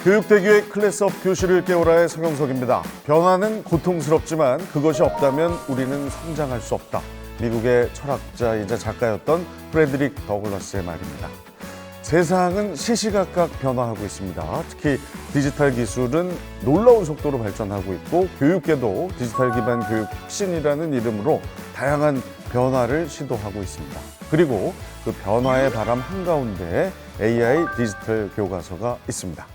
교육대교의 클래스업 교실을 깨우라의 성영석입니다. 변화는 고통스럽지만 그것이 없다면 우리는 성장할 수 없다. 미국의 철학자이자 작가였던 프레드릭 더글라스의 말입니다. 세상은 시시각각 변화하고 있습니다. 특히 디지털 기술은 놀라운 속도로 발전하고 있고 교육계도 디지털 기반 교육 혁신이라는 이름으로 다양한 변화를 시도하고 있습니다. 그리고 그 변화의 바람 한가운데 AI 디지털 교과서가 있습니다.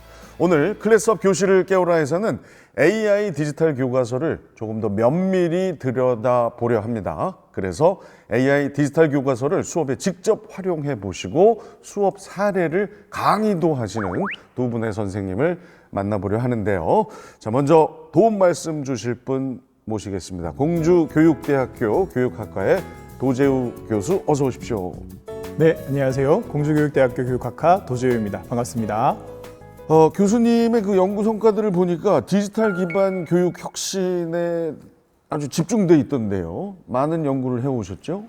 오늘 클래스업 교실을 깨우라에서는 AI 디지털 교과서를 조금 더 면밀히 들여다보려 합니다. 그래서 AI 디지털 교과서를 수업에 직접 활용해 보시고 수업 사례를 강의도 하시는 두 분의 선생님을 만나보려 하는데요. 자, 먼저 도움 말씀 주실 분 모시겠습니다. 공주교육대학교 교육학과의 도재우 교수, 어서 오십시오. 네, 안녕하세요. 공주교육대학교 교육학과 도재우입니다. 반갑습니다. 교수님의 그 연구 성과들을 보니까 디지털 기반 교육 혁신에 아주 집중돼 있던데요. 많은 연구를 해오셨죠?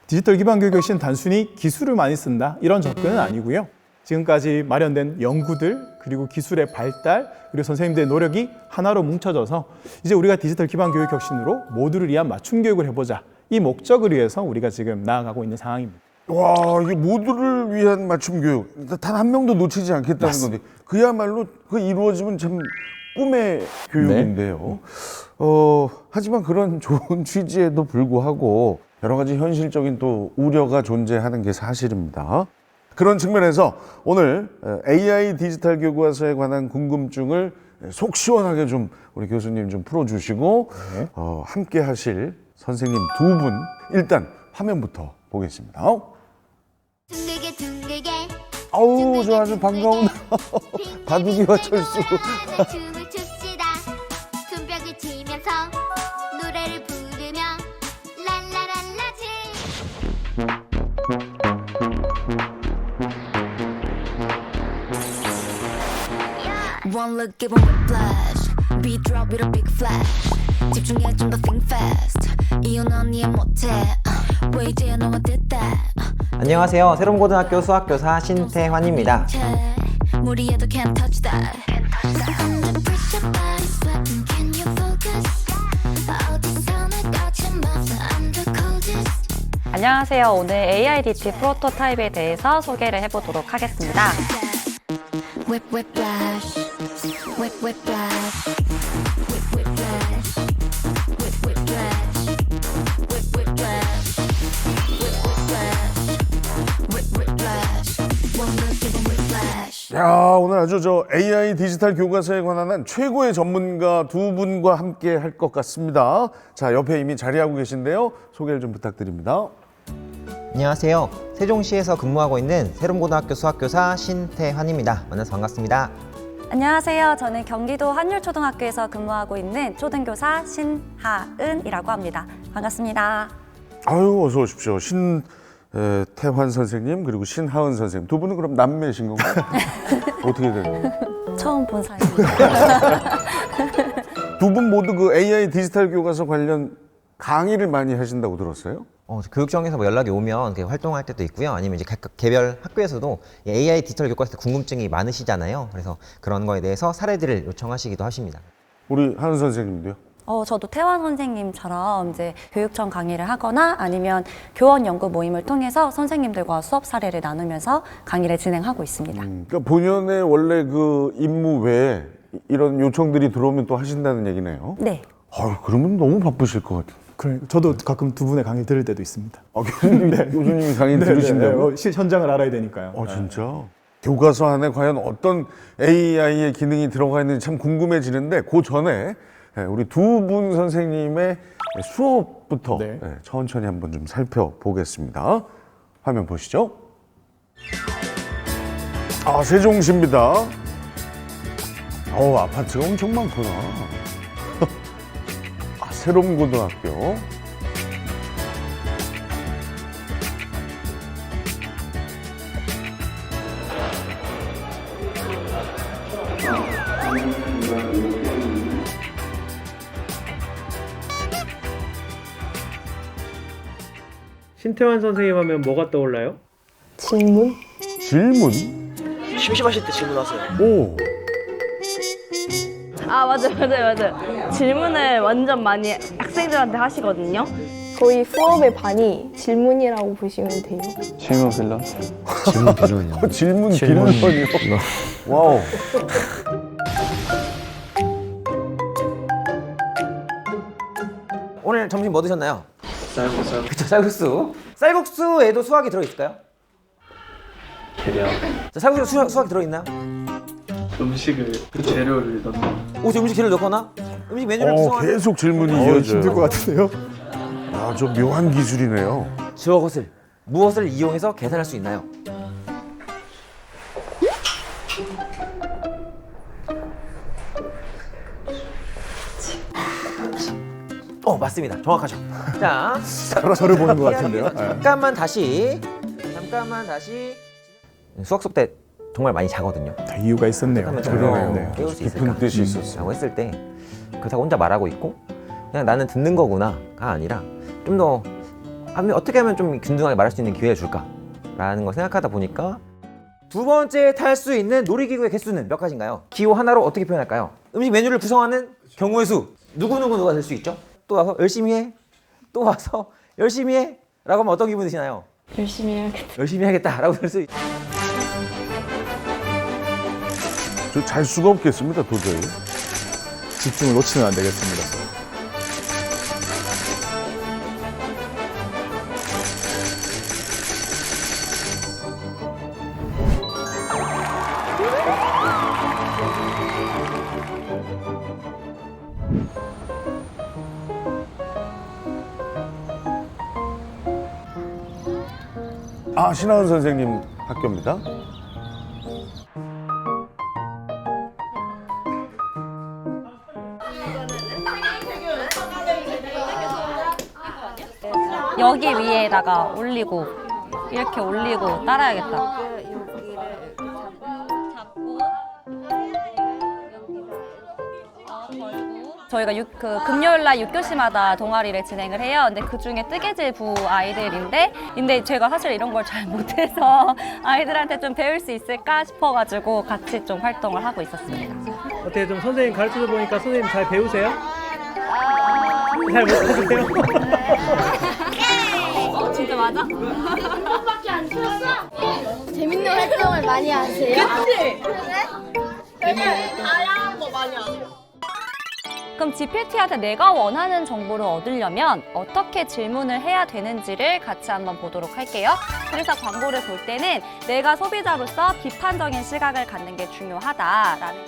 디지털 기반 교육 혁신 단순히 기술을 많이 쓴다 이런 접근은 아니고요. 지금까지 마련된 연구들 그리고 기술의 발달 그리고 선생님들의 노력이 하나로 뭉쳐져서 이제 우리가 디지털 기반 교육 혁신으로 모두를 위한 맞춤 교육을 해보자 이 목적을 위해서 우리가 지금 나아가고 있는 상황입니다. 와, 이게 모두를 위한 맞춤 교육 단 한 명도 놓치지 않겠다는 건데 그야말로 그 이루어지면 참 꿈의 교육인데요. 하지만 그런 좋은 취지에도 불구하고 여러 가지 현실적인 또 우려가 존재하는 게 사실입니다. 그런 측면에서 오늘 AI 디지털 교과서에 관한 궁금증을 속 시원하게 좀 우리 교수님 좀 풀어주시고 함께 하실 선생님 두 분 일단 화면부터 보겠습니다. 둥글게 아우, 저 아주 반가운 바둑이와 철수. 춤을 춥시다. 손뼉을 치면서 노래를 부르며 랄라랄라지. One look, give 'em whiplash. Beat drop with a big flash. 집중해 좀 더 think fast. 이유는 이해 못해. 왜 이제야 너와 됐다. 안녕하세요. 새롬고등학교 수학교사 신태환입니다. 무리해도 can't touch that. Under pressure, body sweating. Can you focus? 어디서 날 거침없어. I'm the coldest. 안녕하세요. 오늘 AIDT 프로토타입에 대해서 소개를 해보도록 하겠습니다. Whip whiplash. Whip whiplash. Whip whiplash. Whip whiplash. Whip whiplash. Whip whiplash. Whip whiplash. One look, give 'em whiplash. 야, 오늘 아주 저 AI 디지털 교과서에 관한 최고의 전문가 두 분과 함께 할 것 같습니다. 자, 옆에 이미 자리하고 계신데요. 소개를 좀 부탁드립니다. 안녕하세요. 세종시에서 근무하고 있는 새롬고등학교 수학교사 신태환입니다. 만나서 반갑습니다. 안녕하세요. 저는 경기도 한율초등학교에서 근무하고 있는 초등교사 신하은이라고 합니다. 반갑습니다. 아유, 어서 오십시오. 태환 선생님 그리고 신하은 선생님 두 분은 그럼 남매신 건가요? 어떻게 되나요? 처음 본 사이입니다. 두 분 모두 그 AI 디지털 교과서 관련 강의를 많이 하신다고 들었어요? 교육청에서 뭐 연락이 오면 활동할 때도 있고요. 아니면 이제 각각 개별 학교에서도 AI 디지털 교과서 궁금증이 많으시잖아요. 그래서 그런 거에 대해서 사례들을 요청하시기도 하십니다. 우리 하은 선생님도요? 저도 태환 선생님처럼 이제 교육청 강의를 하거나 아니면 교원 연구 모임을 통해서 선생님들과 수업 사례를 나누면서 강의를 진행하고 있습니다. 그러니까 본연의 원래 그 임무 외에 이런 요청들이 들어오면 또 하신다는 얘기네요. 네. 그러면 너무 바쁘실 것 같아요. 그러니까 저도 가끔 두 분의 강의 들을 때도 있습니다. 교수님이 강의 들으신다고? 현장을 알아야 되니까요. 진짜? 교과서 안에 과연 어떤 AI의 기능이 들어가 있는지 참 궁금해지는데 그 전에 우리 두 분 선생님의 수업부터 천천히 한번 좀 살펴보겠습니다. 화면 보시죠. 세종시입니다. 아파트가 엄청 많구나. 새롬고등학교. 신태환 선생님 하면 뭐가 떠올라요? 질문? 질문? 심심하실 때 질문하세요. 오, 아, 맞아요. 질문을 완전 많이 학생들한테 하시거든요. 거의 수업의 반이 질문이라고 보시면 돼요. 질문 빌런. 질문 빌런이요. 와우. 오늘 점심 뭐 드셨나요? 쌀국수. 그쵸, 쌀국수. 쌀국수에도 수학이 들어있을까요? 계량. 자, 쌀국수 수학이 들어있나요? 음식을 재료를 넣는. 혹시 음식 재료를 넣거나 음식 메뉴를 구성하는 계속 질문이 힘들 이어져요. 것 같은데요. 아, 저 묘한 기술이네요. 저것을 무엇을 이용해서 계산할 수 있나요? 맞습니다. 정확하죠. 자, 저를 보는 것 같은데요. 네. 잠깐만 다시 수학 수업 때 정말 많이 자거든요. 다 이유가 있었네요. 그러네요. 네. 깨울 수 깊은 있을까? 뜻이 있었어요. 라고 했을 때 그렇다고 혼자 말하고 있고 그냥 나는 듣는 거구나가 아니라 좀 더 어떻게 하면 좀 균등하게 말할 수 있는 기회를 줄까라는 걸 생각하다 보니까 두 번째 탈 수 있는 놀이기구의 개수는 몇 가지인가요? 기호 하나로 어떻게 표현할까요? 음식 메뉴를 구성하는 경우의 수 누구가 될 수 있죠? 또 와서 열심히 해, 또 와서 열심히 해 라고 하면 어떤 기분 드시나요? 열심히 해야겠다. 열심히 하겠다라고 될 수 있죠. 저 잘 수가 없겠습니다, 도저히. 집중을 놓치면 안 되겠습니다. 아, 신하은 선생님 학교입니다. 여기 위에다가 올리고 이렇게 올리고 따라야겠다. 저희가 금요일날 6교시마다 동아리를 진행을 해요. 근데 그중에 뜨개질부 아이들인데 제가 사실 이런 걸 잘 못해서 아이들한테 좀 배울 수 있을까 싶어가지고 같이 좀 활동을 하고 있었습니다. 어떻게 좀 선생님 가르쳐줘 보니까 선생님 잘 배우세요? 잘 못하세요? 진짜 맞아? 재밌는 활동을 많이 하세요? 그럼 GPT한테 내가 원하는 정보를 얻으려면 어떻게 질문을 해야 되는지를 같이 한번 보도록 할게요. 그래서 광고를 볼 때는 내가 소비자로서 비판적인 시각을 갖는 게 중요하다라는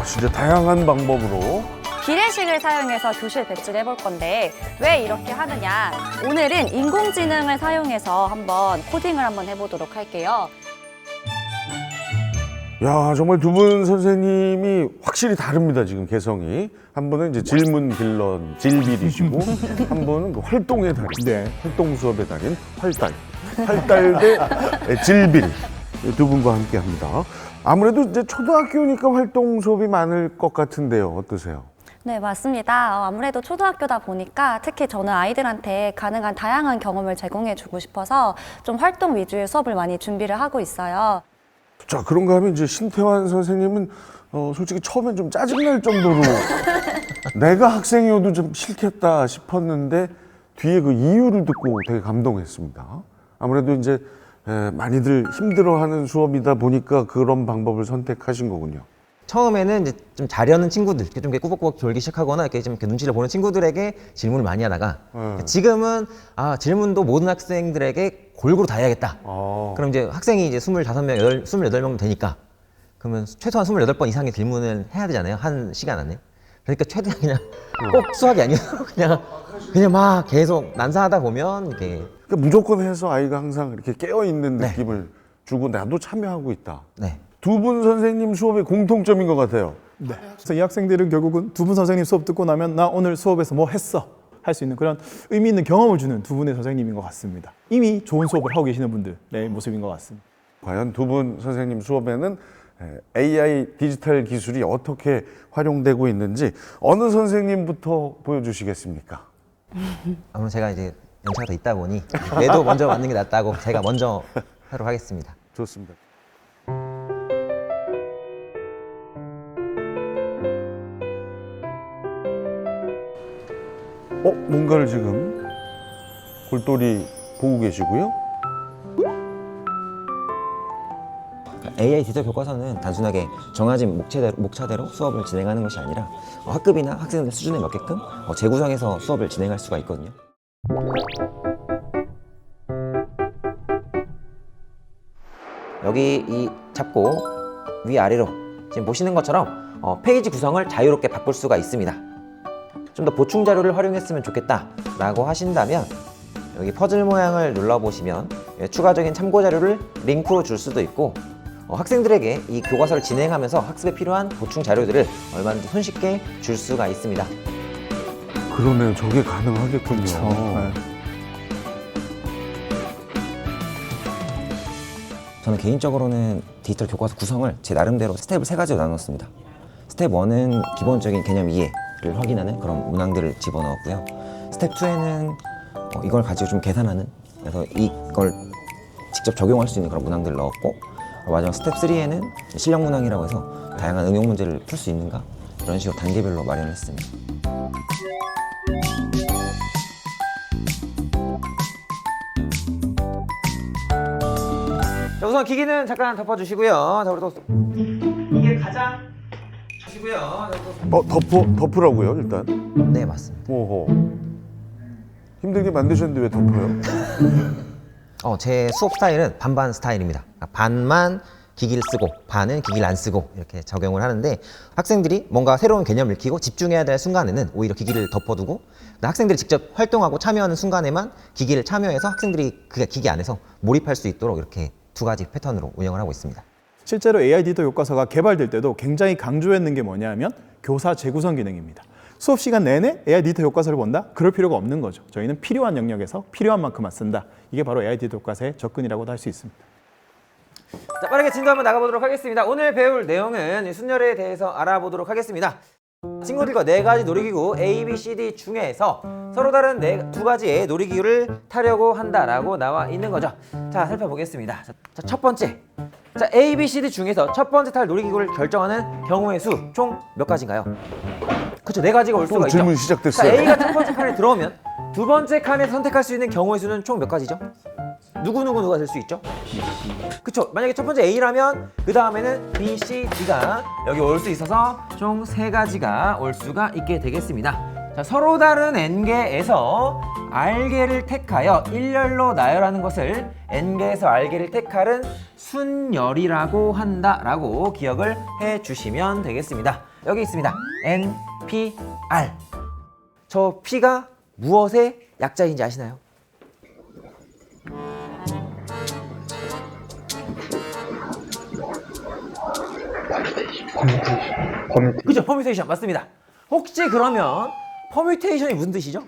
진짜 다양한 방법으로. 비례식을 사용해서 교실 배치를 해볼 건데 왜 이렇게 하느냐. 오늘은 인공지능을 사용해서 한번 코딩을 한번 해보도록 할게요. 야, 정말 두 분 선생님이 확실히 다릅니다, 지금 개성이. 한 분은 이제 질문 빌런, 질빌이시고, 한 분은 그 활동의 달인, 네. 활동 수업의 달인, 활달. 활달 대 질빌. 이 두 분과 함께 합니다. 아무래도 이제 초등학교니까 활동 수업이 많을 것 같은데요. 어떠세요? 네, 맞습니다. 아무래도 초등학교다 보니까 특히 저는 아이들한테 가능한 다양한 경험을 제공해주고 싶어서 좀 활동 위주의 수업을 많이 준비를 하고 있어요. 자, 그런가 하면 이제 신태환 선생님은 솔직히 처음엔 좀 짜증날 정도로 내가 학생이어도 좀 싫겠다 싶었는데 뒤에 그 이유를 듣고 되게 감동했습니다. 아무래도 이제 많이들 힘들어하는 수업이다 보니까 그런 방법을 선택하신 거군요. 처음에는 이제 좀 자려는 친구들, 이렇게 좀 꾸벅꾸벅 졸기 시작하거나 이렇게 좀 눈치를 보는 친구들에게 질문을 많이 하다가 지금은 질문도 모든 학생들에게 골고루 다 해야겠다. 그럼 이제 학생이 이제 25명, 28명 되니까 그러면 최소한 28번 이상의 질문을 해야 되잖아요. 한 시간 안에. 그러니까 최대한 그냥 꼭 수학이 아니어도 그냥 막 계속 난사하다 보면 이렇게 그러니까 무조건 해서 아이가 항상 이렇게 깨어있는 느낌을 주고 나도 참여하고 있다. 네. 두 분 선생님 수업의 공통점인 것 같아요. 네. 그래서 이 학생들은 결국은 두 분 선생님 수업 듣고 나면 나 오늘 수업에서 뭐 했어 할 수 있는 그런 의미 있는 경험을 주는 두 분의 선생님인 것 같습니다. 이미 좋은 수업을 하고 계시는 분들의 모습인 것 같습니다. 과연 두 분 선생님 수업에는 AI 디지털 기술이 어떻게 활용되고 있는지 어느 선생님부터 보여주시겠습니까? 아무래도 제가 이제 연차가 더 있다 보니 뇌도 먼저 맞는 게 낫다고 제가 먼저 하도록 하겠습니다. 좋습니다. 뭔가를 지금 골똘히 보고 계시고요. AI 디지털 교과서는 단순하게 정해진 목차대로 수업을 진행하는 것이 아니라 학급이나 학생들 수준에 맞게끔 재구성해서 수업을 진행할 수가 있거든요. 여기 이 잡고 위아래로 지금 보시는 것처럼 페이지 구성을 자유롭게 바꿀 수가 있습니다. 좀 더 보충 자료를 활용했으면 좋겠다 라고 하신다면 여기 퍼즐 모양을 눌러보시면 추가적인 참고 자료를 링크로 줄 수도 있고 학생들에게 이 교과서를 진행하면서 학습에 필요한 보충 자료들을 얼마든지 손쉽게 줄 수가 있습니다. 그러네요. 저게 가능하겠군요. 네. 저는 개인적으로는 디지털 교과서 구성을 제 나름대로 스텝을 3가지로 나눴습니다. 스텝 1은 기본적인 개념 이해를 확인하는 그런 문항들을 집어넣었고요. 스텝 2에는 이걸 가지고 좀 계산하는, 그래서 이걸 직접 적용할 수 있는 그런 문항들을 넣었고, 마지막 스텝 3에는 실력 문항이라고 해서 다양한 응용 문제를 풀 수 있는가, 이런 식으로 단계별로 마련을 했습니다. 자, 우선 기기는 잠깐 덮어주시고요. 자, 우리 또 이게 가장 주시고요. 덮으라고요, 일단. 네, 맞습니다. 오호. 힘들게 만드셨는데 왜 덮어요? 제 수업 스타일은 반반 스타일입니다. 반만 기기를 쓰고 반은 기기를 안 쓰고 이렇게 적용을 하는데, 학생들이 뭔가 새로운 개념을 익히고 집중해야 될 순간에는 오히려 기기를 덮어두고, 학생들이 직접 활동하고 참여하는 순간에만 기기를 참여해서 학생들이 그 기기 안에서 몰입할 수 있도록 이렇게 2가지 패턴으로 운영을 하고 있습니다. 실제로 AI 디지털 교과서가 개발될 때도 굉장히 강조했는 게 뭐냐면 교사 재구성 기능입니다. 수업 시간 내내 AI 디지털 교과서를 본다? 그럴 필요가 없는 거죠. 저희는 필요한 영역에서 필요한 만큼만 쓴다. 이게 바로 AI 디지털 교과서의 접근이라고도 할 수 있습니다. 자, 빠르게 진도 한번 나가보도록 하겠습니다. 오늘 배울 내용은 순열에 대해서 알아보도록 하겠습니다. 친구들과 4가지 놀이기구 A, B, C, D 중에서 서로 다른 2가지의 놀이기구를 타려고 한다라고 나와 있는 거죠. 자, 살펴보겠습니다. 자, 첫 번째. 자, A, B, C, D 중에서 첫 번째 탈 놀이기구를 결정하는 경우의 수 총 몇 가지인가요? 그렇죠, 4가지가 올 수가 있죠. 질문 시작됐어요. 자, A가 첫 번째 칸에 들어오면 두 번째 칸에서 선택할 수 있는 경우의 수는 총 몇 가지죠? 누가 될 수 있죠? 그쵸, 만약에 첫 번째 A라면 그 다음에는 B, C, D가 여기 올 수 있어서 총 3가지가 올 수가 있게 되겠습니다. 자, 서로 다른 N개에서 R개를 택하여 일렬로 나열하는 것을 N개에서 R개를 택하는 순열이라고 한다라고 기억을 해주시면 되겠습니다. 여기 있습니다. N, P, R. 저 P가 무엇의 약자인지 아시나요? 커뮤니티. 그죠, 퍼뮤테이션 맞습니다. 혹시 그러면 퍼뮤테이션이 무슨 뜻이죠?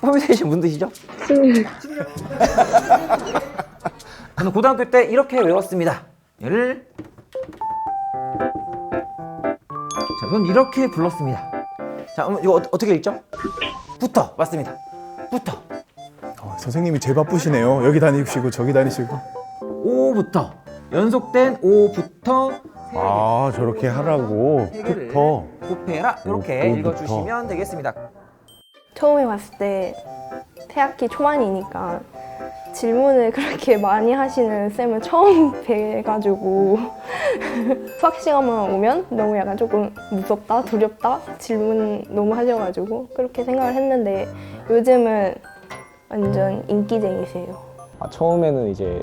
퍼뮤테이션 무슨 뜻이죠? 저는 고등학교 때 이렇게 외웠습니다. 얘를 자, 저는 이렇게 불렀습니다. 자, 이거 어떻게 읽죠? 붙어, 맞습니다. 붙어. 선생님이 제일 바쁘시네요. 여기 다니시고 저기 다니시고. 오부터 연속된 오부터 저렇게 하라고. 부터. 곱해라, 이렇게 오부터. 읽어주시면 되겠습니다. 처음에 봤을 때 새학기 초반이니까 질문을 그렇게 많이 하시는 쌤을 처음 뵈가지고 수학 시간만 오면 너무 약간 조금 무섭다, 두렵다, 질문 너무 하셔가지고 그렇게 생각을 했는데 요즘은 완전 인기쟁이세요. 처음에는 이제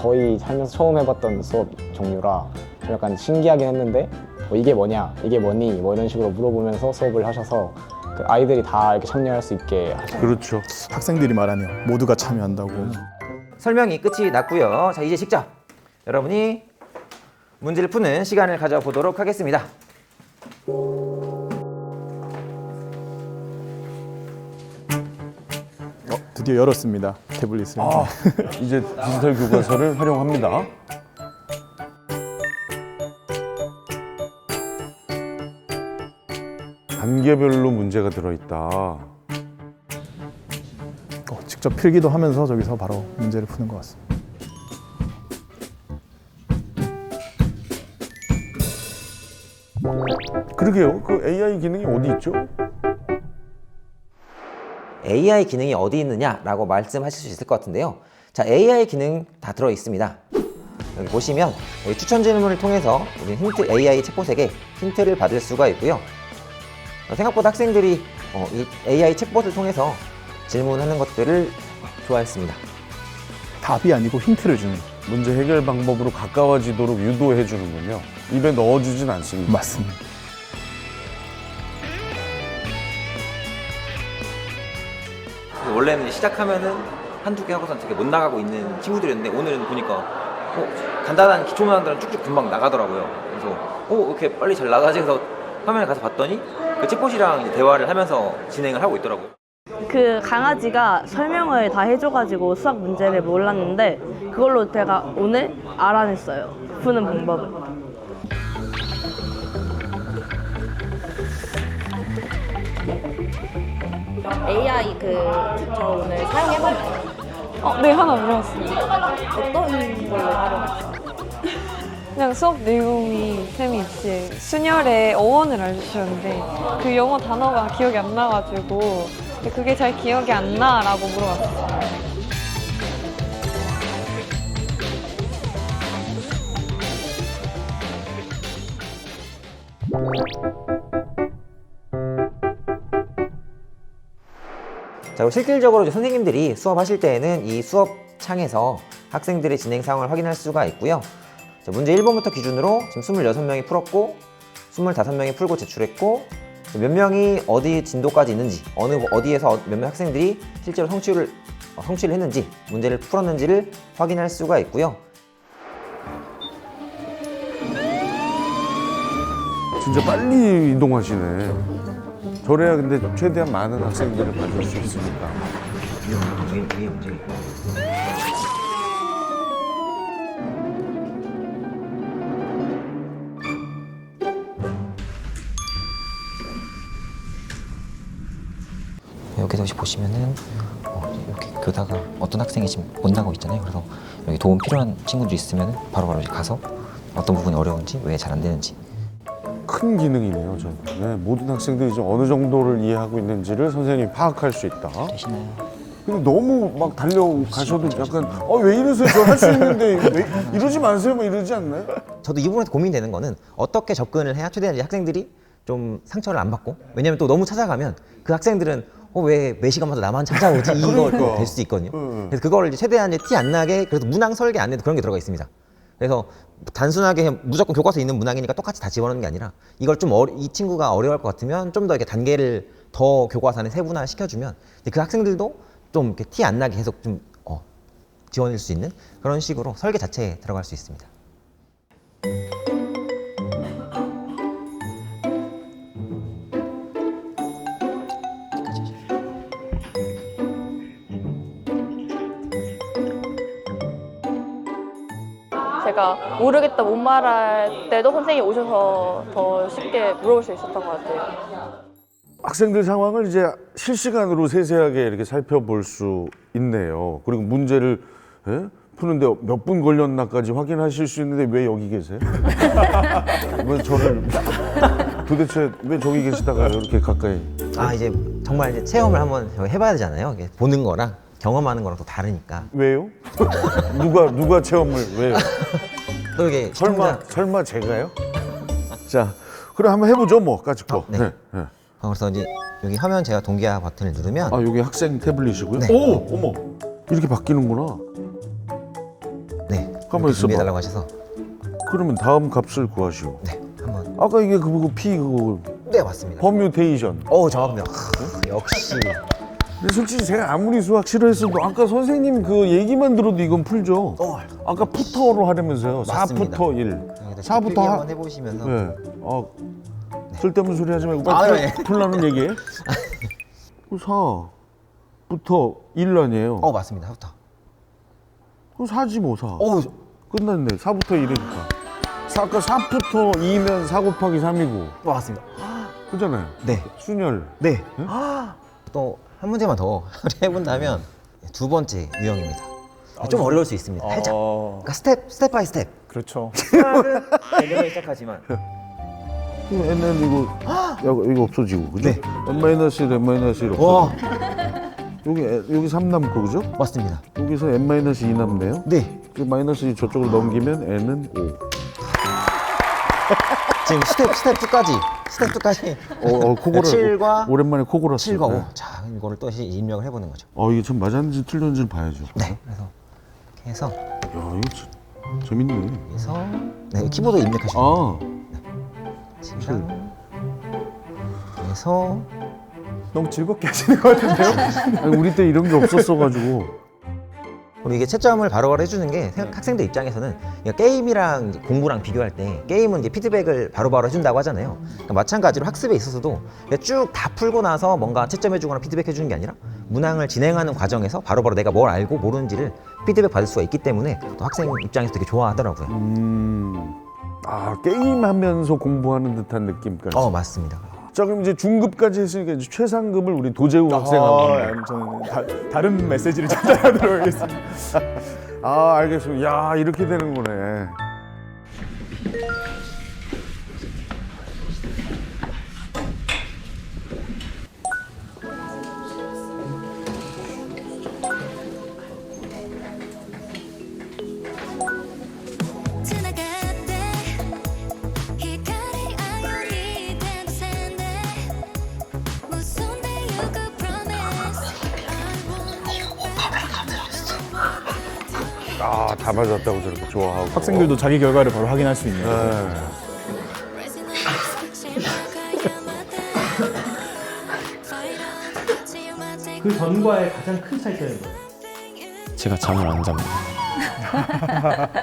거의 살면서 처음 해봤던 수업 종류라 좀 약간 신기하긴 했는데 이게 뭐냐, 이게 뭐니, 뭐 이런 식으로 물어보면서 수업을 하셔서 그 아이들이 다 이렇게 참여할 수 있게 하죠. 그렇죠. 학생들이 말하며 모두가 참여한다고. 설명이 끝이 났고요. 자, 이제 직접 여러분이 문제를 푸는 시간을 가져보도록 하겠습니다. 드디어 열었습니다. 태블릿을. 아, 이제 디지털 교과서를 활용합니다. 단계별로 문제가 들어있다. 직접 필기도 하면서 저기서 바로 문제를 푸는 것 같습니다. 그러게요. 그 AI 기능이 어디 있죠? AI 기능이 어디 있느냐라고 말씀하실 수 있을 것 같은데요. 자, AI 기능 다 들어 있습니다. 여기 보시면 여기 추천 질문을 통해서 우리 힌트 AI 챗봇에게 힌트를 받을 수가 있고요. 생각보다 학생들이 이 AI 챗봇을 통해서 질문하는 것들을 좋아했습니다. 답이 아니고 힌트를 주는. 문제 해결 방법으로 가까워지도록 유도해 주는군요. 입에 넣어주진 않습니다. 맞습니다. 원래는 시작하면은 한두 개 하고선 되게 못 나가고 있는 친구들이었는데 오늘은 보니까 간단한 기초 문항들은 쭉쭉 금방 나가더라고요. 그래서 이렇게 빨리 잘 나가지 해서 화면에 가서 봤더니 그 챗봇이랑 이제 대화를 하면서 진행을 하고 있더라고요. 그 강아지가 설명을 다 해줘가지고 수학 문제를 몰랐는데 그걸로 제가 오늘 알아냈어요. 푸는 방법을. AI 저 오늘 사용해봤나요? 네, 하나 물어봤어요. 어떤 걸로 활용했어요? 그냥 수업 내용이 재미있지. 순열의 어원을 알려주셨는데 그 영어 단어가 기억이 안 나가지고 그게 잘 기억이 안 나라고 물어봤어요. 자, 그리고 실질적으로 이제 선생님들이 수업하실 때에는 이 수업 창에서 학생들의 진행 상황을 확인할 수가 있고요. 자, 문제 1번부터 기준으로 지금 26명이 풀었고 25명이 풀고 제출했고 몇 명이 어디 진도까지 있는지 어디에서 몇 명 학생들이 실제로 성취를 했는지 문제를 풀었는지를 확인할 수가 있고요. 진짜 빨리 이동하시네. 저래야 근데 최대한 많은 학생들을 봐줄 수 있으니까. 위에 문제 있고. 여기서 보시면은 이렇게 교다가 어떤 학생이 지금 못 나가고 있잖아요. 그래서 여기 도움 필요한 친구들이 있으면 바로바로 가서 어떤 부분이 어려운지 왜 잘 안 되는지. 큰 기능이네요, 저. 네, 모든 학생들이 좀 어느 정도를 이해하고 있는지를 선생님이 파악할 수 있다. 되시나요? 근데 너무 막 달려가셔도 약간 왜 이러세요? 저 할 수 있는데 왜 이러지 마세요? 뭐 이러지 않나요? 저도 이 부분에서 고민되는 거는 어떻게 접근을 해야 최대한 이제 학생들이 좀 상처를 안 받고, 왜냐면 또 너무 찾아가면 그 학생들은 왜 매 시간마다 나만 찾아오지 이거 될 수 있거든요. 그래서 그거를 이제 최대한 티 안 나게 그래서 문항 설계 안에도 그런 게 들어가 있습니다. 그래서 단순하게 그냥 무조건 교과서에 있는 문항이니까 똑같이 다 집어넣는 게 아니라 이걸 좀 이 친구가 어려워할 것 같으면 좀 더 이렇게 단계를 더 교과서 안에 세분화 시켜주면 그 학생들도 좀 이렇게 티 안 나게 계속 좀 지원할 수 있는 그런 식으로 설계 자체에 들어갈 수 있습니다. 제가 모르겠다 못 말할 때도 선생님이 오셔서 더 쉽게 물어볼 수 있었던 것 같아요. 학생들 상황을 이제 실시간으로 세세하게 이렇게 살펴볼 수 있네요. 그리고 문제를 푸는데 몇 분 걸렸나까지 확인하실 수 있는데 왜 여기 계세요? 왜 저를 도대체 왜 저기 계시다가 이렇게 가까이? 이제 정말 이제 체험을 한번 해봐야 되잖아요. 이게 보는 거랑 경험하는 거랑 또 다르니까. 왜요? 누가 체험을 왜요? 또 이게 설마 제가요? 자, 그럼 한번 해보죠 뭐 까짓거. 네. 그래서 이제 여기 화면 제가 동기화 버튼을 누르면 여기 학생 태블릿이고요. 네. 오, 어머, 이렇게 바뀌는구나. 네. 가만 있어봐. 준비해달라고 하셔서 그러면 다음 값을 구하시오. 네 한번. 아까 이게 그거 P 그거 네 맞습니다. 퍼뮤테이션. 정확합니다. 역시. 근데 솔직히 제가 아무리 수학 싫어했어도 아까 선생님 그 얘기만 들어도 이건 풀죠. 아까 푸터로 하려면서요. 맞습니다. 4부터 1. 4부터 한번 해보시면서. 네. 쓸데없는 소리 하지 말고 빨리 풀라는 얘기예요? 4. 4부터 1 아니에요? 맞습니다. 4부터. 그럼 4지 뭐 4. 어, 끝났네. 4부터 1이니까. 아까 4부터 2면 4 곱하기 3이고. 맞습니다. 그잖아요. 네. 순열. 네. 또 한 문제만 더 해본다면 두 번째 유형입니다. 좀 어려울 수 있습니다. 살짝. 그러니까 스텝 바이 스텝. 그렇죠. 대결을 시작하지만 n은 이거 없어지고 그죠? 네. n-1, n-1 와, 없어지고 여기 3 남고 그죠? 맞습니다. 여기서 n-2 남네요. 네. 그 마이너스 2 저쪽으로 넘기면 n은 5. 지금 스텝 2까지 코골아. 7과 오랜만에 코골았어요. 7과 5. 네. 자, 이거를 또 입력을 해보는 거죠. 이게 참 맞았는지 틀렸는지 봐야죠. 네. 그래서 이렇게 해서 야, 이거 재밌네. 그래서 네, 키보드 입력하시면 돼요. 칠. 그래서 너무 즐겁게 하시는 것 같은데요? 아니, 우리 때 이런 게 없었어가지고. 우리 이게 채점을 바로바로 해주는 게 학생들 입장에서는 그러니까 게임이랑 이제 공부랑 비교할 때 게임은 이제 피드백을 바로바로 해준다고 하잖아요. 그러니까 마찬가지로 학습에 있어서도 쭉 다 풀고 나서 뭔가 채점해주거나 피드백해주는 게 아니라 문항을 진행하는 과정에서 바로바로 내가 뭘 알고 모르는지를 피드백 받을 수가 있기 때문에 또 학생 입장에서 되게 좋아하더라고요. 게임하면서 공부하는 듯한 느낌까지. 맞습니다. 자, 그럼 이제 중급까지 했으니까 이제 최상급을 우리 도재우 학생하고. 저는 다른 메시지를 전달하도록 하겠습니다. 알겠습니다. 야, 이렇게 되는 거네. 다 맞았다고 저렇게 좋아하고. 학생들도 자기 결과를 바로 확인할 수 있네요. 그 전과의 가장 큰 차이점은 뭐예요? 제가 잠을 안 잡니다.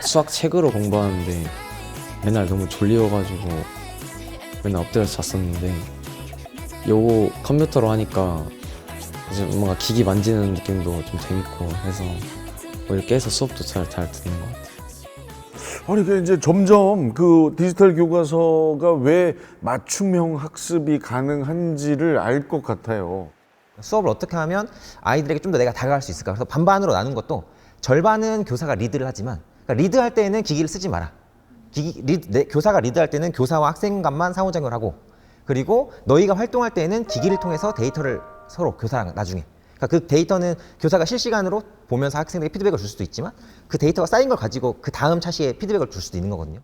수학 책으로 공부하는데 맨날 너무 졸려가지고 맨날 엎드려서 잤었는데 요거 컴퓨터로 하니까 이제 뭔가 기기 만지는 느낌도 좀 재밌고 해서 오히려 깨서 수업도 잘 듣는 것 같아요. 그러니까 이제 점점 그 디지털 교과서가 왜 맞춤형 학습이 가능한지를 알 것 같아요. 수업을 어떻게 하면 아이들에게 좀 더 내가 다가갈 수 있을까? 그래서 반반으로 나눈 것도 절반은 교사가 리드를 하지만 그러니까 리드할 때는 기기를 쓰지 마라. 교사가 리드할 때는 교사와 학생 간만 상호작용을 하고 그리고 너희가 활동할 때는 기기를 통해서 데이터를 서로 교사랑 나중에 그러니까 그 데이터는 교사가 실시간으로 보면서 학생에게 피드백을 줄 수도 있지만 그 데이터가 쌓인 걸 가지고 그 다음 차시에 피드백을 줄 수도 있는 거거든요.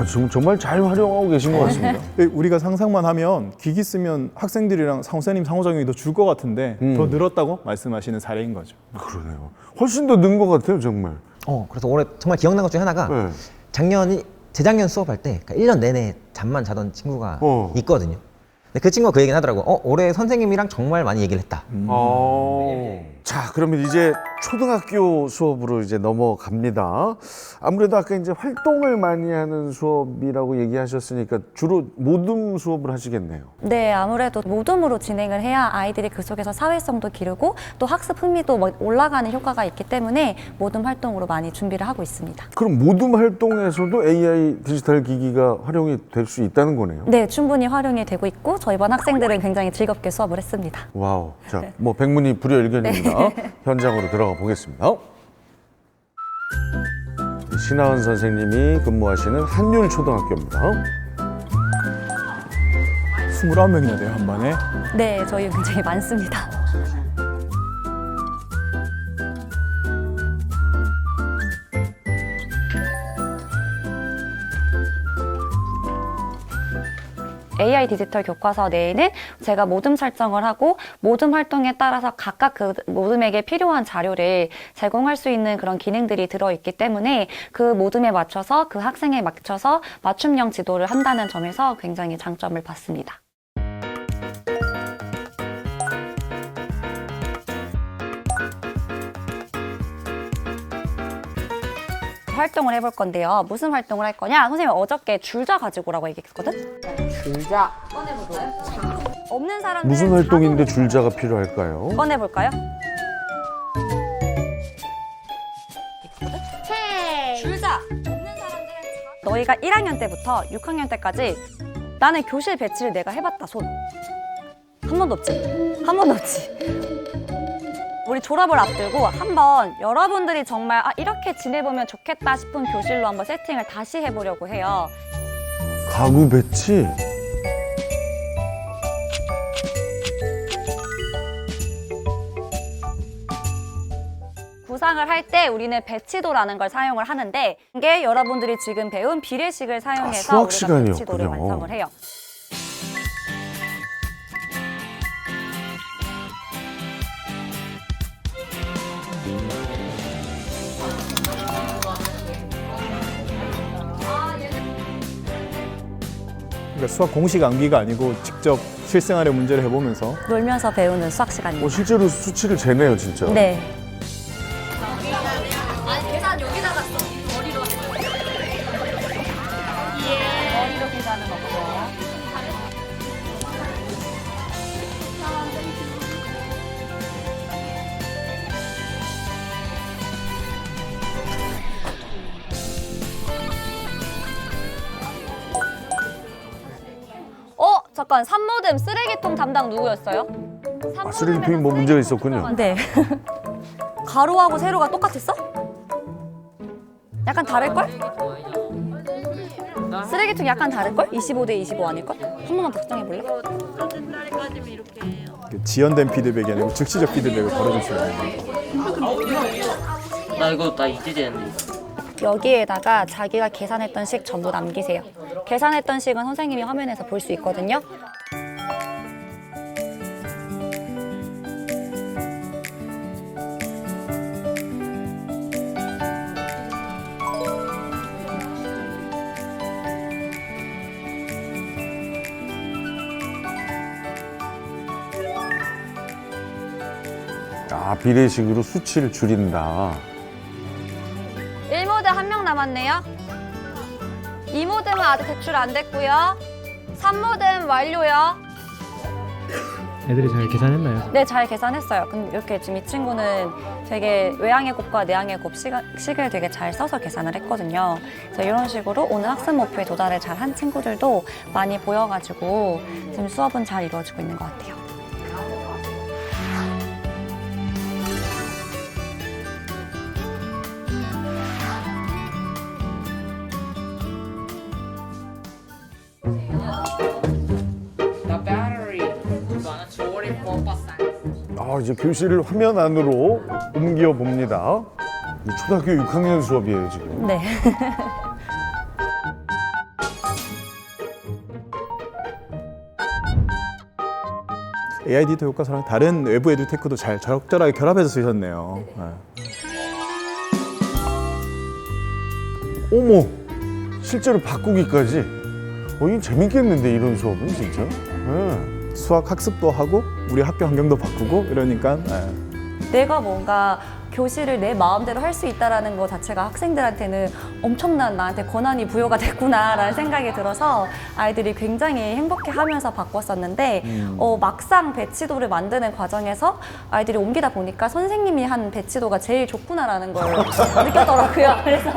지금 정말 잘 활용하고 계신 것 같습니다. 우리가 상상만 하면 기기 쓰면 학생들이랑 선생님 상호작용이 더 줄 것 같은데 더 늘었다고 말씀하시는 사례인 거죠. 그러네요. 훨씬 더 는 것 같아요, 정말. 그래서 올해 정말 기억난 것 중에 하나가 재작년 수업할 때 그러니까 1년 내내 잠만 자던 친구가 있거든요. 근데 그 친구가 그 얘기는 하더라고. 올해 선생님이랑 정말 많이 얘기를 했다. 자, 그러면 이제 초등학교 수업으로 이제 넘어갑니다. 아무래도 아까 이제 활동을 많이 하는 수업이라고 얘기하셨으니까 주로 모둠 수업을 하시겠네요. 네, 아무래도 모둠으로 진행을 해야 아이들이 그 속에서 사회성도 기르고 또 학습 흥미도 올라가는 효과가 있기 때문에 모둠 활동으로 많이 준비를 하고 있습니다. 그럼 모둠 활동에서도 AI 디지털 기기가 활용이 될 수 있다는 거네요? 네, 충분히 활용이 되고 있고 저희 반 학생들은 굉장히 즐겁게 수업을 했습니다. 와우. 자, 뭐 백문이 불여일견입니다. 현장으로 들어가 보겠습니다. 신하은 선생님이 근무하시는 한율초등학교입니다. 29명이나 돼요, 한 반에. 네, 저희 굉장히 많습니다. AI 디지털 교과서 내에는 제가 모둠 설정을 하고 모둠 활동에 따라서 각각 그 모둠에게 필요한 자료를 제공할 수 있는 그런 기능들이 들어있기 때문에 그 모둠에 맞춰서 그 학생에 맞춰서 맞춤형 지도를 한다는 점에서 굉장히 장점을 봤습니다. 활동을 해볼 건데요. 무슨 활동을 할 거냐? 선생님이 어저께 줄자 가지고 오라고 얘기했거든? 줄자. 꺼내볼까요? 없는 사람들 무슨 활동인데 줄자가 필요할까요? 꺼내볼까요? 줄자! 없는 사람들은 너희가 1학년 때부터 6학년 때까지 나는 교실 배치를 내가 해봤다, 손. 한 번도 없지? 한 번도 없지? 우리 졸업을 앞두고 한번 여러분들이 정말 이렇게 지내보면 좋겠다 싶은 교실로 한번 세팅을 다시 해보려고 해요. 가구 배치? 구상을 할 때 우리는 배치도라는 걸 사용을 하는데 이게 여러분들이 지금 배운 비례식을 사용해서 수학 우리가 시간이었군요. 배치도를 완성을 해요. 그러니까 수학 공식 암기가 아니고 직접 실생활의 문제를 해보면서 놀면서 배우는 수학 시간입니다. 실제로 수치를 재네요, 진짜. 네. 계산 여기다가 써. 머리로 머리로 계산은 없어요. 잠깐, 산모듬 쓰레기통 담당 누구였어요? 쓰레기통이 뭐 문제가 있었군요. 네. 가로하고 세로가 똑같았어? 약간 다를걸? 쓰레기통 약간 다를걸? 25대 25 아닐걸? 한 번만 답장해볼래? 지연된 피드백이 아니고 즉시적 피드백을 걸어줄 수 있는. 나 이제 되는데. 여기에다가 자기가 계산했던 식 전부 남기세요. 계산했던 식은 선생님이 화면에서 볼 수 있거든요. 비례식으로 수치를 줄인다. 1모듬 1명 남았네요. 2모듬은 아직 제출 안 됐고요. 3모듬 완료요. 애들이 잘 계산했나요? 네, 잘 계산했어요. 근데 이렇게 지금 이 친구는 되게 외항의 곱과 내항의 곱 식을 되게 잘 써서 계산을 했거든요. 그래서 이런 식으로 오늘 학습 목표에 도달을 잘 한 친구들도 많이 보여가지고 지금 수업은 잘 이루어지고 있는 것 같아요. 이제 교실을 화면 안으로 옮겨 봅니다. 초등학교 6학년 수업이에요, 지금. 네. AID도 교과서랑 다른 외부 에듀테크도 잘 적절하게 결합해서 쓰셨네요. 어머, 실제로 바꾸기까지. 이거 재밌겠는데, 이런 수업은 진짜. 네. 수학 학습도 하고 우리 학교 환경도 바꾸고 이러니까 내가 뭔가 교실을 내 마음대로 할 수 있다는 것 자체가 학생들한테는 엄청난 나한테 권한이 부여가 됐구나라는 생각이 들어서 아이들이 굉장히 행복해하면서 바꿨었는데 막상 배치도를 만드는 과정에서 아이들이 옮기다 보니까 선생님이 한 배치도가 제일 좋구나라는 걸 느꼈더라고요. 그래서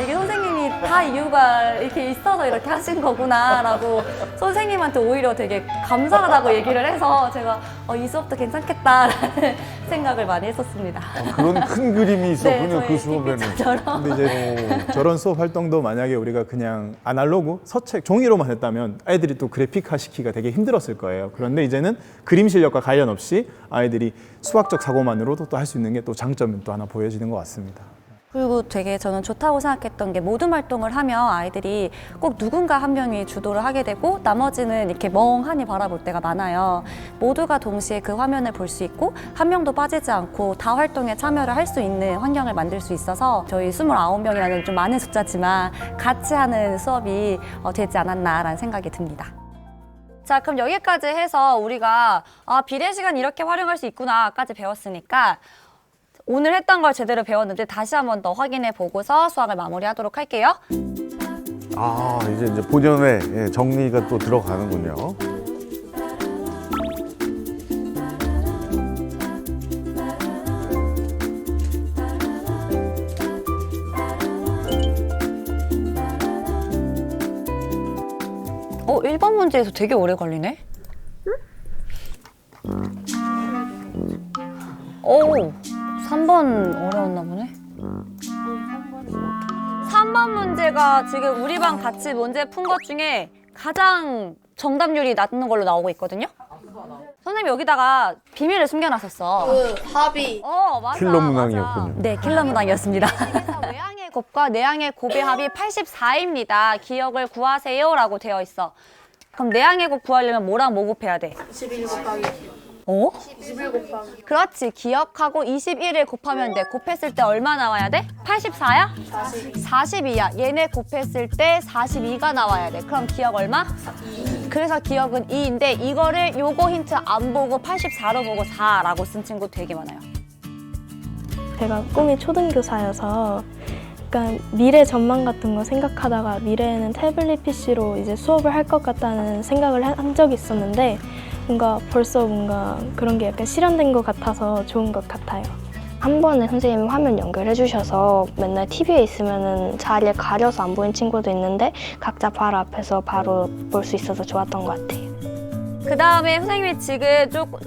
이게 선생님이 다 이유가 이렇게 있어서 이렇게 하신 거구나라고 선생님한테 오히려 되게 감사하다고 얘기를 해서 제가 이 수업도 괜찮겠다라는 생각을 많이 했었습니다. 그런 큰 그림이 있었군요, 네, 그 수업에는. 근데 이제 저런 수업 활동도 만약에 우리가 그냥 아날로그 서책 종이로만 했다면 아이들이 또 그래픽화 시키기가 되게 힘들었을 거예요. 그런데 이제는 그림 실력과 관련 없이 아이들이 수학적 사고만으로도 또 할 수 있는 게 또 장점이 또 하나 보여지는 것 같습니다. 그리고 되게 저는 좋다고 생각했던 게 모둠 활동을 하면 아이들이 꼭 누군가 한 명이 주도를 하게 되고 나머지는 이렇게 멍하니 바라볼 때가 많아요. 모두가 동시에 그 화면을 볼 수 있고 한 명도 빠지지 않고 다 활동에 참여를 할 수 있는 환경을 만들 수 있어서 저희 29명이라는 좀 많은 숫자지만 같이 하는 수업이 되지 않았나라는 생각이 듭니다. 자, 그럼 여기까지 해서 우리가 비례 시간 이렇게 활용할 수 있구나까지 배웠으니까 오늘 했던 걸 제대로 배웠는지 다시 한 번 더 확인해 보고서 수학을 마무리하도록 할게요. 아, 이제 본연의 정리가 또 들어가는군요. 어, 1번 문제에서 되게 오래 걸리네. 오, 3번 어려웠나 보네. 3번 문제가 지금 우리 반 같이 문제 푼 것 중에 가장 정답률이 낮은 걸로 나오고 있거든요. 선생님이 여기다가 비밀을 숨겨놨었어. 합이. 맞아. 킬러 문항이었군요. 네, 킬러 문항이었습니다. 그래서 외항의 곱과 내항의 곱의 합이 84입니다. 기억을 구하세요라고 되어 있어. 그럼 내항의 곱 구하려면 뭐랑 뭐 곱해야 돼? 21 곱하기. 21 곱하기. 그렇지. 기억하고 21을 곱하면 돼. 곱했을 때 얼마 나와야 돼? 84야? 42야. 얘네 곱했을 때 42가 나와야 돼. 그럼 기억 얼마? 2. 그래서 기억은 2인데 이거를 요거 힌트 안 보고 84로 보고 4라고 쓴 친구 되게 많아요. 제가 꿈이 초등교사여서 그러니까 미래 전망 같은 거 생각하다가 미래에는 태블릿 PC로 이제 수업을 할 것 같다는 생각을 한 적이 있었는데 뭔가 벌써 뭔가 그런 게 약간 실현된 것 같아서 좋은 것 같아요. 한 번에 선생님이 화면 연결해 주셔서 맨날 TV에 있으면은 자리에 가려서 안 보이는 친구도 있는데 각자 바로 앞에서 바로 볼 수 있어서 좋았던 것 같아요. 그 다음에 선생님이 지금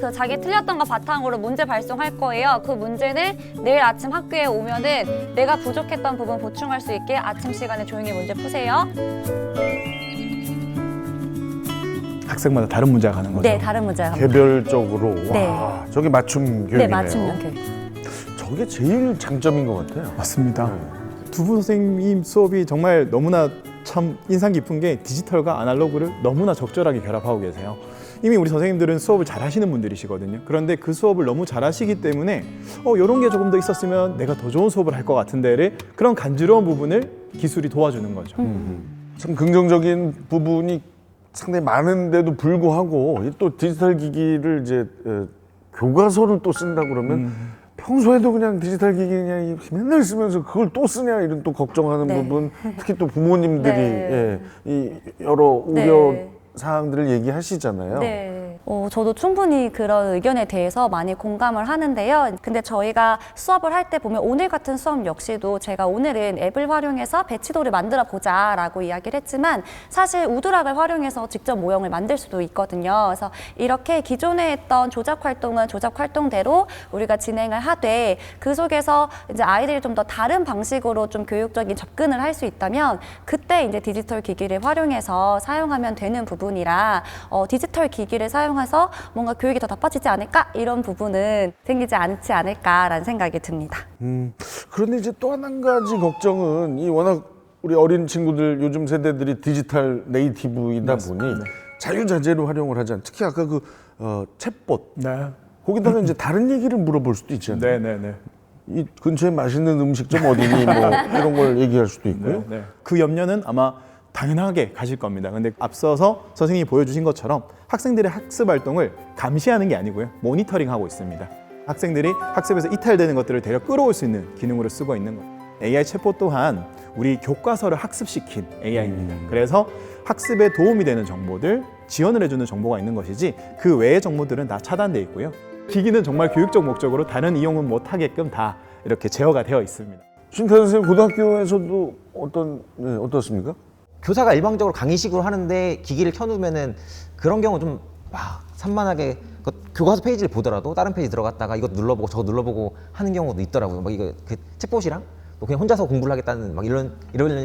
그 자기 틀렸던 거 바탕으로 문제 발송할 거예요. 그 문제는 내일 아침 학교에 오면은 내가 부족했던 부분 보충할 수 있게 아침 시간에 조용히 문제 푸세요. 학생마다 다른 문제가 가는 거죠? 네, 다른 문제가 가는 개별적으로. 네. 와, 저게 맞춤 교육이네요. 네, 맞춤형 교육. 저게 제일 장점인 것 같아요. 맞습니다. 두 분 선생님 수업이 정말 너무나 참 인상 깊은 게 디지털과 아날로그를 너무나 적절하게 결합하고 계세요. 이미 우리 선생님들은 수업을 잘 하시는 분들이시거든요. 그런데 그 수업을 너무 잘 하시기 때문에 이런 게 조금 더 있었으면 내가 더 좋은 수업을 할 것 같은데를 그런 간지러운 부분을 기술이 도와주는 거죠. 참 긍정적인 부분이 상당히 많은데도 불구하고 또 디지털 기기를 이제 교과서를 또 쓴다 그러면 평소에도 그냥 디지털 기기 그냥 맨날 쓰면서 그걸 또 쓰냐 이런 또 걱정하는 네. 부분, 특히 또 부모님들이 네. 이 여러 우려 네. 사항들을 얘기하시잖아요. 네. 저도 충분히 그런 의견에 대해서 많이 공감을 하는데요. 근데 저희가 수업을 할 때 보면 오늘 같은 수업 역시도 제가 오늘은 앱을 활용해서 배치도를 만들어 보자라고 이야기를 했지만 사실 우드락을 활용해서 직접 모형을 만들 수도 있거든요. 그래서 이렇게 기존에 했던 조작 활동은 조작 활동대로 우리가 진행을 하되 그 속에서 이제 아이들이 좀 더 다른 방식으로 좀 교육적인 접근을 할 수 있다면 그때 이제 디지털 기기를 활용해서 사용하면 되는 부분이라 디지털 기기를 사용해서 뭔가 교육이 더 나빠지지 않을까? 이런 부분은 생기지 않지 않을까라는 생각이 듭니다. 그런데 이제 또 한 가지 걱정은 이 워낙 우리 어린 친구들 요즘 세대들이 디지털 네이티브이다 보니 자유자재로 활용을 하잖아요. 특히 아까 그 챗봇. 네. 거기다가 이제 다른 얘기를 물어볼 수도 있잖아요. 네. 이 근처에 맛있는 음식점 어디니 뭐 이런 걸 얘기할 수도 있고요. 네. 그 염려는 아마 당연하게 가실 겁니다. 근데 앞서서 선생님이 보여주신 것처럼 학생들의 학습 활동을 감시하는 게 아니고요. 모니터링하고 있습니다. 학생들이 학습에서 이탈되는 것들을 대려 끌어올 수 있는 기능으로 쓰고 있는 거예요. AI 챗봇 또한 우리 교과서를 학습시킨 AI입니다. 그래서 학습에 도움이 되는 정보들, 지원을 해주는 정보가 있는 것이지 그 외의 정보들은 다 차단돼 있고요. 기기는 정말 교육적 목적으로 다른 이용은 못하게끔 다 이렇게 제어가 되어 있습니다. 신태 선생님 고등학교에서도 어떻습니까? 교사가 일방적으로 강의식으로 하는데 기기를 켜놓으면은 그런 경우 좀 산만하게 교과서 페이지를 보더라도 다른 페이지 들어갔다가 이것 눌러보고 저거 눌러보고 하는 경우도 있더라고요. 막 이거 그 챗봇이랑 또 그냥 혼자서 공부를 하겠다는 막 이런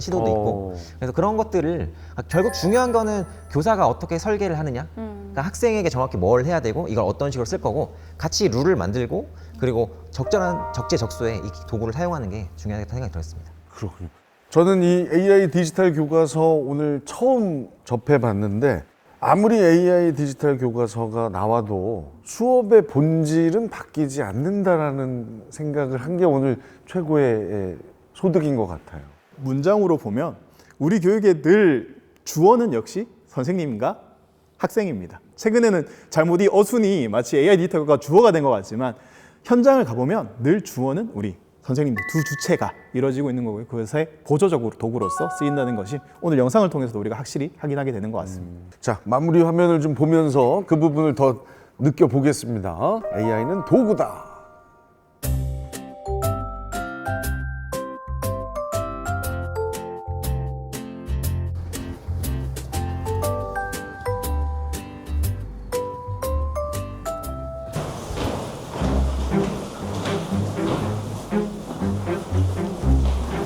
시도도 있고. 그래서 그런 것들을 결국 중요한 거는 교사가 어떻게 설계를 하느냐. 그러니까 학생에게 정확히 뭘 해야 되고 이걸 어떤 식으로 쓸 거고 같이 룰을 만들고 그리고 적절한 적재적소에 이 도구를 사용하는 게 중요하다고 생각이 들었습니다. 그렇군요. 저는 이 AI 디지털 교과서 오늘 처음 접해봤는데 아무리 AI 디지털 교과서가 나와도 수업의 본질은 바뀌지 않는다라는 생각을 한 게 오늘 최고의 소득인 것 같아요. 문장으로 보면 우리 교육의 늘 주어는 역시 선생님과 학생입니다. 최근에는 잘못 이 어순이 마치 AI 디지털과 주어가 된 것 같지만 현장을 가보면 늘 주어는 우리 선생님들 두 주체가 이루어지고 있는 거고요. 그것의 보조적으로 도구로서 쓰인다는 것이 오늘 영상을 통해서도 우리가 확실히 확인하게 되는 것 같습니다. 자, 마무리 화면을 좀 보면서 그 부분을 더 느껴보겠습니다. AI는 도구다.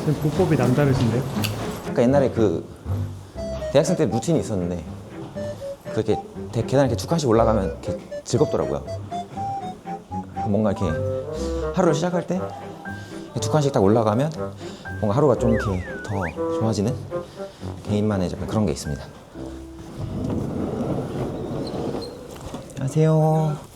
선생님 보법이 남다르신데요? 그러니까 옛날에 그 대학생 때 루틴이 있었는데 그렇게 계단 이렇게 두 칸씩 올라가면 이렇게 즐겁더라고요. 뭔가 이렇게 하루를 시작할 때 두 칸씩 딱 올라가면 뭔가 하루가 좀 이렇게 더 좋아지는 개인만의 그런 게 있습니다. 안녕하세요.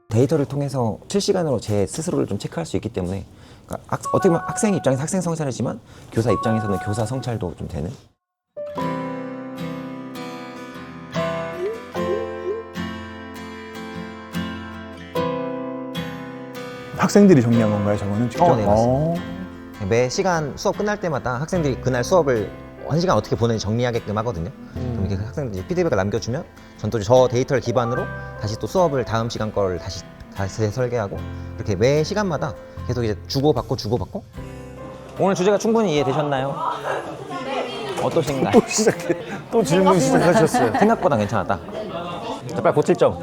데이터를 통해서 실시간으로 제 스스로를 좀 체크할 수 있기 때문에 그러니까 어떻게 보면 학생 입장에서 학생 성찰이지만 교사 입장에서는 교사 성찰도 좀 되는. 학생들이 정리한 건가요, 저거는 직접? 네, 맞습니다. 매 시간 수업 끝날 때마다 학생들이 그날 수업을 1시간 어떻게 보내는지 정리하게끔 하거든요. 그럼 이렇게 학생들이 피드백을 남겨주면 전 또 저 데이터를 기반으로 다시 또 수업을 다음 시간 걸 다시 설계하고 이렇게 매 시간마다 계속 이제 주고받고 오늘 주제가 충분히 이해되셨나요? 어떠신가요? 또 시작해. 또 질문 시작하셨어요. 생각보다 괜찮았다. 자, 빨리 고칠 점.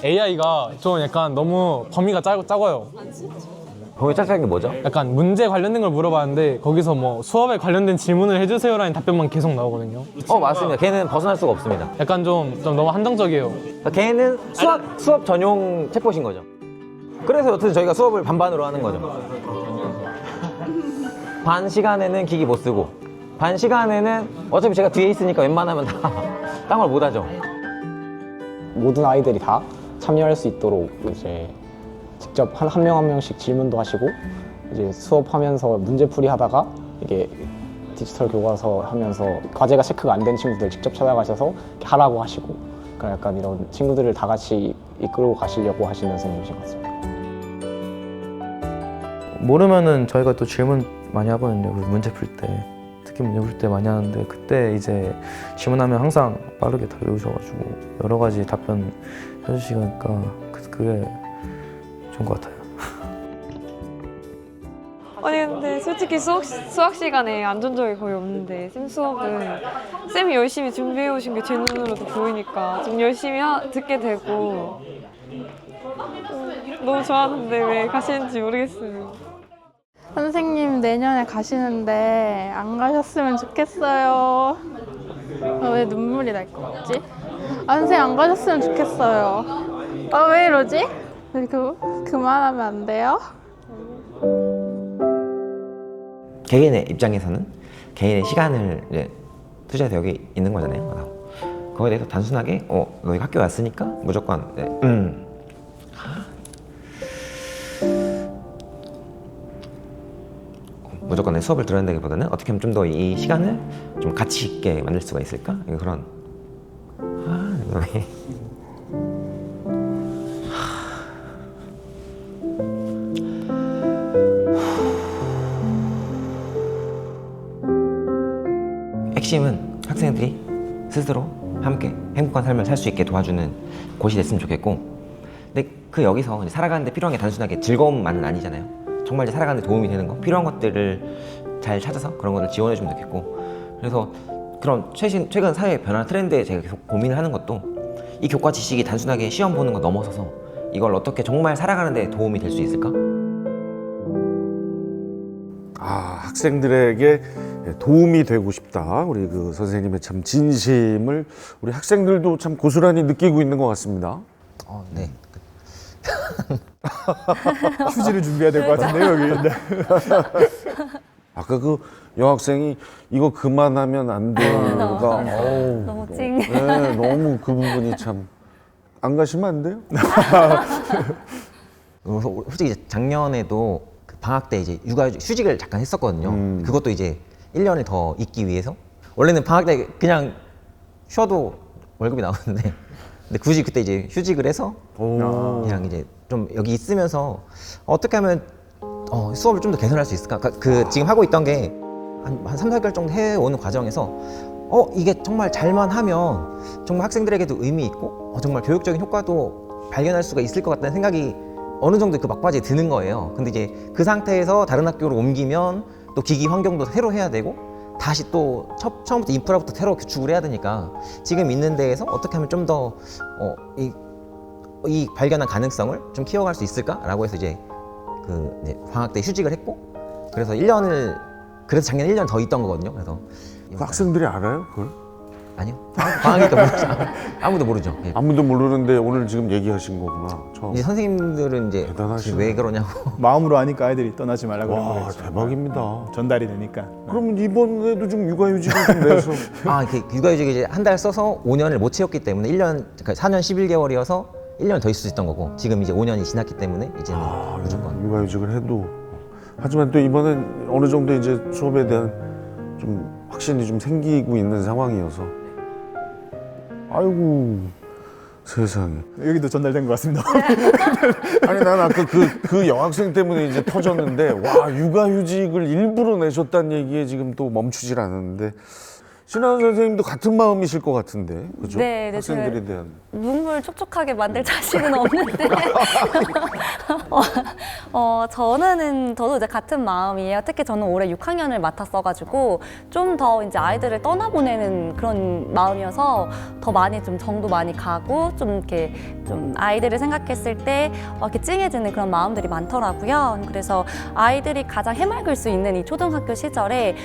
AI가 좀 약간 너무 범위가 작아요. 범위 짝짝한 게 뭐죠? 약간 문제 관련된 걸 물어봤는데 거기서 뭐 수업에 관련된 질문을 해주세요라는 답변만 계속 나오거든요. 맞습니다. 걔는 벗어날 수가 없습니다. 약간 좀 너무 한정적이에요. 그러니까 걔는 수업 전용 챗봇인 거죠. 그래서 여튼 저희가 수업을 반반으로 하는 거죠. 반 시간에는 기기 못 쓰고 반 시간에는 어차피 제가 뒤에 있으니까 웬만하면 다 딴 걸 못 하죠. 모든 아이들이 다 참여할 수 있도록 이제 직접 한 명 한 명씩 질문도 하시고 이제 수업하면서 문제풀이 하다가 이게 디지털 교과서 하면서 과제가 체크가 안 된 친구들 직접 찾아가셔서 이렇게 하라고 하시고 그러니까 약간 이런 친구들을 다 같이 이끌고 가시려고 하시는 선생님이신 것 같습니다. 모르면은 저희가 또 질문 많이 하거든요. 문제 풀 때. 특히 문제 풀 때 많이 하는데 그때 이제 질문하면 항상 빠르게 다 외우셔가지고 여러 가지 답변 해주시니까 그게 좋은 것 같아요. 아니 근데 솔직히 수학 시간에 안 좋은 적이 거의 없는데 쌤 수업은 쌤이 열심히 준비해 오신 게 제 눈으로도 보이니까 좀 열심히 듣게 되고 너무 좋았는데 왜 가시는지 모르겠어요. 선생님 내년에 가시는데 안 가셨으면 좋겠어요. 왜 눈물이 날 것 같지? 선생님 안 가셨으면 좋겠어요. 왜 이러지? 그만하면 안 돼요? 개인의 입장에서는 개인의 시간을 이제 투자해서 여기 있는 거잖아요. 그거에 대해서 단순하게 너 학교 왔으니까 무조건 무조건 내 수업을 들어야 된다기보다는 어떻게 하면 좀 더 이 시간을 좀 가치 있게 만들 수가 있을까? 그런 핵심은 학생들이 스스로 함께 행복한 삶을 살 수 있게 도와주는 곳이 됐으면 좋겠고 근데 여기서 이제 살아가는데 필요한 게 단순하게 즐거움만은 아니잖아요. 정말 이제 살아가는 데 도움이 되는 거, 필요한 것들을 잘 찾아서 그런 것을 지원해주면 좋겠고 그래서 그런 최근 사회 변화 트렌드에 제가 계속 고민을 하는 것도 이 교과 지식이 단순하게 시험 보는 거 넘어서서 이걸 어떻게 정말 살아가는 데 도움이 될 수 있을까? 학생들에게 도움이 되고 싶다. 우리 그 선생님의 참 진심을 우리 학생들도 참 고스란히 느끼고 있는 것 같습니다. 네. 휴지를 준비해야 될 것 같은데요, 여기. 아까 그 여학생이 이거 그만하면 안 돼요가 너무 찡. 네, 너무 그 부분이 참 안 가시면 안 돼요? 솔직히 이제 작년에도 그 방학 때 이제 휴직을 잠깐 했었거든요. 그것도 이제 1년을 더 있기 위해서. 원래는 방학 때 그냥 쉬어도 월급이 나오는데 근데 굳이 그때 이제 휴직을 해서 그냥 이제 좀 여기 있으면서 어떻게 하면 수업을 좀 더 개선할 수 있을까? 그 지금 하고 있던 게 한 3, 4개월 정도 해오는 과정에서 이게 정말 잘만 하면 정말 학생들에게도 의미 있고 정말 교육적인 효과도 발견할 수가 있을 것 같다는 생각이 어느 정도 그 막바지에 드는 거예요. 근데 이제 그 상태에서 다른 학교로 옮기면 또 기기 환경도 새로 해야 되고 다시 또 처음부터 인프라부터 새로 구축을 해야 되니까 지금 있는 데에서 어떻게 하면 좀 더 이 발견한 가능성을 좀 키워갈 수 있을까라고 해서 이제 이제 방학 때 휴직을 했고 그래서 그래서 작년 1년 더 있던 거거든요. 그래서 그 학생들이 알아요, 그걸? 아니요. 방학이니까 모르죠. 아무도 모르죠. 예. 아무도 모르는데 오늘 지금 얘기하신 거구나. 처음. 이제 선생님들은 이제 왜 그러냐고. 마음으로 하니까 아이들이 떠나지 말라고 그런 와, 거겠죠. 대박입니다. 전달이 되니까. 그러면 이번에도 좀 육아휴직을 좀 내서 육아휴직이 이제 한 달 써서 5년을 못 채웠기 때문에 4년 11개월이어서 1년 더 있을 수 있던 거고 지금 이제 5년이 지났기 때문에 이제는 무조건 육아휴직을 해도 하지만 또 이번엔 어느 정도 이제 수업에 대한 좀 확신이 좀 생기고 있는 상황이어서 아이고 세상에 여기도 전달된 것 같습니다. 아니 난 아까 그 여학생 때문에 이제 터졌는데 와 육아휴직을 일부러 내셨다는 얘기에 지금 또 멈추질 않았는데 신하은 선생님도 같은 마음이실 것 같은데 그죠? 네, 학생들에 대한 눈물 촉촉하게 만들 자신은 없는데 저도 이제 같은 마음이에요. 특히 저는 올해 6학년을 맡았어가지고 좀 더 이제 아이들을 떠나보내는 그런 마음이어서 더 많이 좀 정도 많이 가고 좀 이렇게 좀 아이들을 생각했을 때 이렇게 찡해지는 그런 마음들이 많더라고요. 그래서 아이들이 가장 해맑을 수 있는 이 초등학교 시절에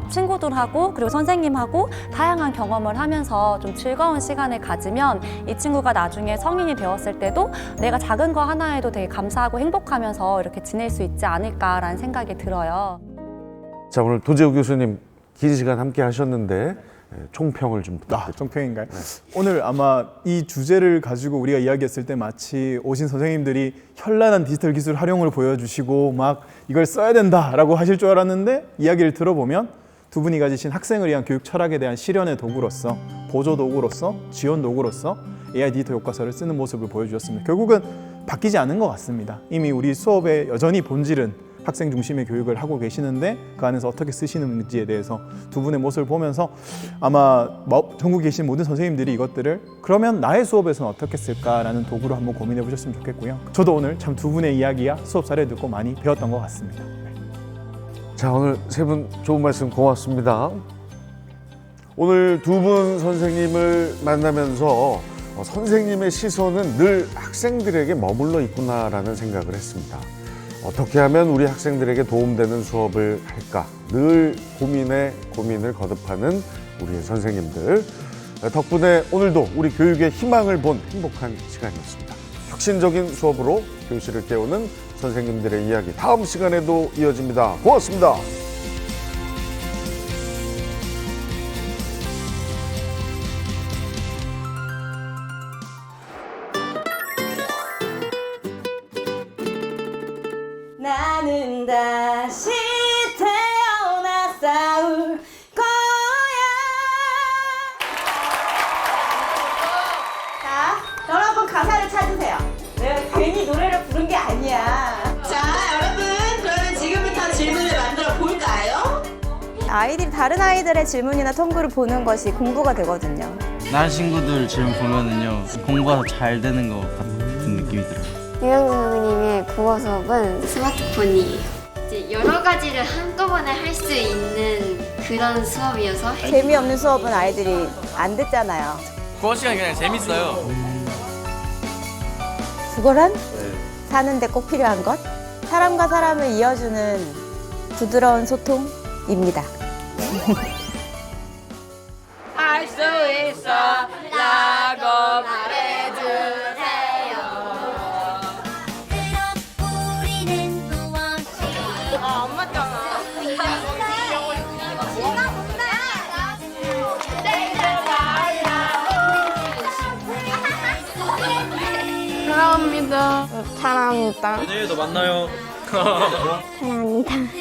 친구들하고 그리고 선생님하고 다양한 경험을 하면서 좀 즐거운 시간을 가지면 이 친구가 나중에 성인이 되었을 때도 내가 작은 거 하나에도 되게 감사하고 행복하면서 이렇게 지낼 수 있지 않을까라는 생각이 들어요. 자 오늘 도재욱 교수님 긴 시간 함께 하셨는데 총평을 좀 부탁드립니다. 총평인가요? 오늘 아마 이 주제를 가지고 우리가 이야기했을 때 마치 오신 선생님들이 현란한 디지털 기술 활용을 보여주시고 막 이걸 써야 된다라고 하실 줄 알았는데 이야기를 들어보면 두 분이 가지신 학생을 위한 교육 철학에 대한 실현의 도구로서 보조 도구로서 지원 도구로서 AI 디지털 교과서를 쓰는 모습을 보여주셨습니다. 결국은 바뀌지 않은 것 같습니다. 이미 우리 수업의 여전히 본질은 학생 중심의 교육을 하고 계시는데 그 안에서 어떻게 쓰시는지에 대해서 두 분의 모습을 보면서 아마 전국에 계신 모든 선생님들이 이것들을 그러면 나의 수업에서는 어떻게 쓸까라는 도구로 한번 고민해 보셨으면 좋겠고요. 저도 오늘 참 두 분의 이야기와 수업 사례 듣고 많이 배웠던 것 같습니다. 자 오늘 세 분 좋은 말씀 고맙습니다. 오늘 두 분 선생님을 만나면서 선생님의 시선은 늘 학생들에게 머물러 있구나라는 생각을 했습니다. 어떻게 하면 우리 학생들에게 도움되는 수업을 할까 늘 고민을 거듭하는 우리의 선생님들 덕분에 오늘도 우리 교육의 희망을 본 행복한 시간이었습니다. 혁신적인 수업으로 교실을 깨우는 선생님들의 이야기 다음 시간에도 이어집니다. 고맙습니다. 나는 다시 태어나 싸울 거야. 자, 여러분 가사를 찾으세요. 내가 괜히 노래를 부른 게 아니야. 자, 여러분 그러면 지금부터 질문을 만들어 볼까요? 아이들이 다른 아이들의 질문이나 탐구를 보는 것이 공부가 되거든요. 다른 친구들 질문 보면은요 공부가 잘 되는 것 같은 느낌이 들어요. 유영수 선생님의 국어 수업은 스마트폰이에요. 이제 여러 가지를 한꺼번에 할 수 있는 그런 수업이어서 재미없는 수업은 아이들이 안 듣잖아요. 국어 시간이 그냥 재밌어요. 국어란 사는데 꼭 필요한 것, 사람과 사람을 이어주는 부드러운 소통입니다. 할 수 있어 라고 말해주세요. 안 맞잖아. 사랑합니다. 사랑합니다. 내일도 만나요. 사랑합니다.